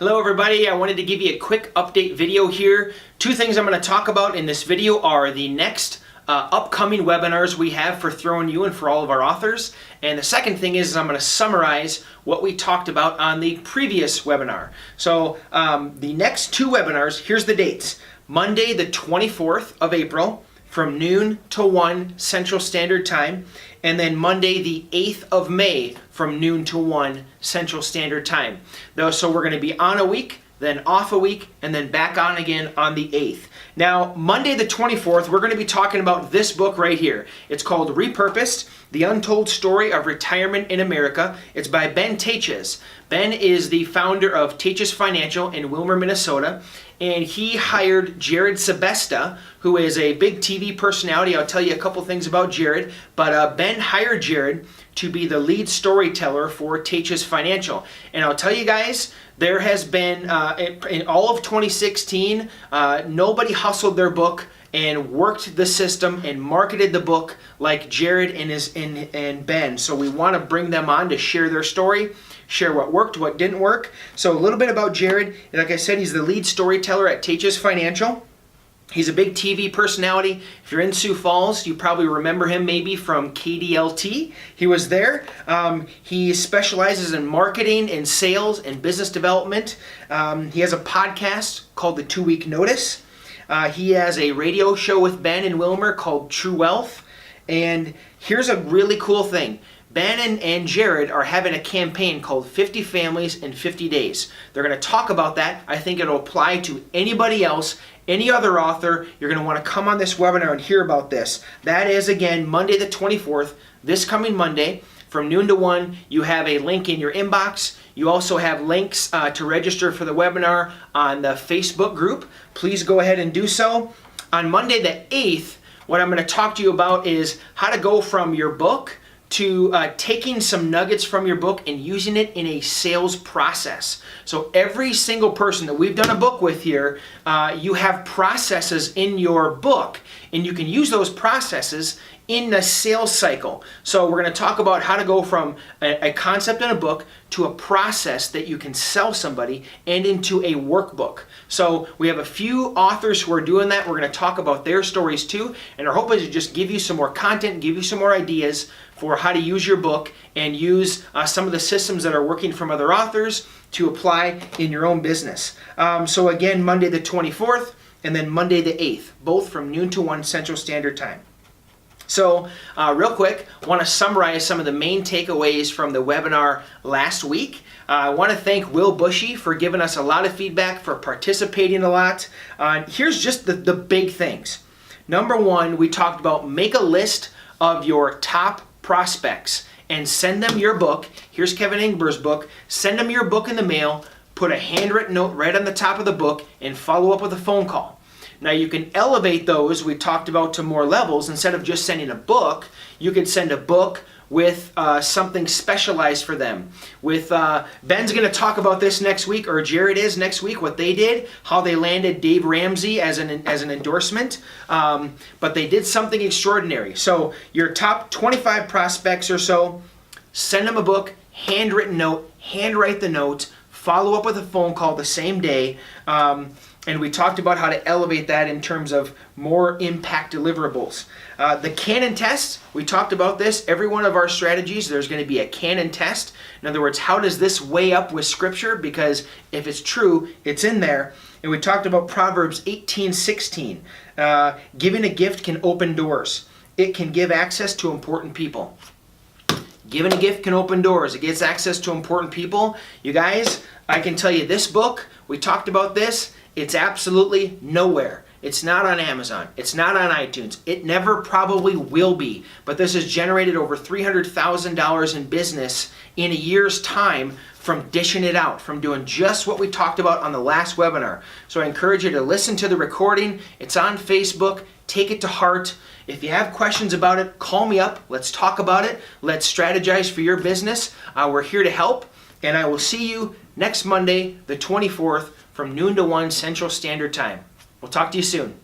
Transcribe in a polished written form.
Hello everybody, I wanted to give you a quick update video here. Two things I'm going to talk about in this video are the next upcoming webinars we have for Throwing You and for all of our authors. And the second thing is I'm going to summarize what we talked about on the previous webinar. So the next two webinars, here's the dates. Monday the 24th of April from noon to 1 Central Standard Time, and then Monday the 8th of May from noon to 1 Central Standard Time. So we're going to be on a week, then off a week, and then back on again on the 8th. Now, Monday the 24th, we're going to be talking about this book right here. It's called Repurposed, The Untold Story of Retirement in America. It's by Ben Taches. Ben is the founder of Taches Financial in Wilmer, Minnesota, and he hired Jerrid Sebesta, who is a big TV personality. I'll tell you a couple things about Jerrid, but Ben hired Jerrid to be the lead storyteller for Taches Financial. And I'll tell you guys, there has been, in all of 2016, nobody hustled their book and worked the system and marketed the book like Jerrid and Ben. So we want to bring them on to share their story, share what worked, what didn't work. So a little bit about Jerrid. Like I said, he's the lead storyteller at Taches Financial. He's a big TV personality. If you're in Sioux Falls, you probably remember him maybe from KDLT. He was there. He specializes in marketing and sales and business development. He has a podcast called The 2 Week Notice. He has a radio show with Ben and Wilmer called True Wealth. And here's a really cool thing. Ben and Jerrid are having a campaign called 50 Families in 50 Days. They're going to talk about that. I think it'll apply to anybody else, any other author. You're going to want to come on this webinar and hear about this. That is, again, Monday the 24th, this coming Monday, from noon to 1. You have a link in your inbox. You also have links to register for the webinar on the Facebook group. Please go ahead and do so. On Monday the 8th, what I'm going to talk to you about is how to go from your book to taking some nuggets from your book and using it in a sales process. So every single person that we've done a book with here, you have processes in your book, and you can use those processes in the sales cycle. So we're going to talk about how to go from a concept in a book to a process that you can sell somebody and into a workbook. So we have a few authors who are doing that. We're going to talk about their stories too, and our hope is to just give you some more content, give you some more ideas for how to use your book and use some of the systems that are working from other authors to apply in your own business. So again, Monday the 24th and then Monday the 8th, both from noon to 1 Central Standard Time. So real quick, I want to summarize some of the main takeaways from the webinar last week. I want to thank Will Bushy for giving us a lot of feedback, for participating a lot. Here's just the big things. Number one, we talked about make a list of your top prospects and send them your book. Here's Kevin Ingber's book. Send them your book in the mail, put a handwritten note right on the top of the book, and follow up with a phone call. Now you can elevate those we talked about to more levels. Instead of just sending a book, you could send a book with something specialized for them. With Ben's going to talk about this next week, or Jerrid is next week, what they did, how they landed Dave Ramsey as an endorsement, but they did something extraordinary. So your top 25 prospects or so, send them a book, handwritten note, handwrite the note, follow up with a phone call the same day. And we talked about how to elevate that in terms of more impact deliverables. The Canon test, we talked about this. Every one of our strategies, there's going to be a Canon test. In other words, how does this weigh up with Scripture? Because if it's true, it's in there. And we talked about Proverbs 18:16. Giving a gift can open doors. It can give access to important people. Giving a gift can open doors. It gets access to important people. You guys, I can tell you this book, we talked about this. It's absolutely nowhere. It's not on Amazon. It's not on iTunes. It never probably will be. But this has generated over $300,000 in business in a year's time from dishing it out, from doing just what we talked about on the last webinar. So I encourage you to listen to the recording. It's on Facebook. Take it to heart. If you have questions about it, call me up. Let's talk about it. Let's strategize for your business. We're here to help. And I will see you next Monday, the 24th, from noon to 1 Central Standard Time. We'll talk to you soon.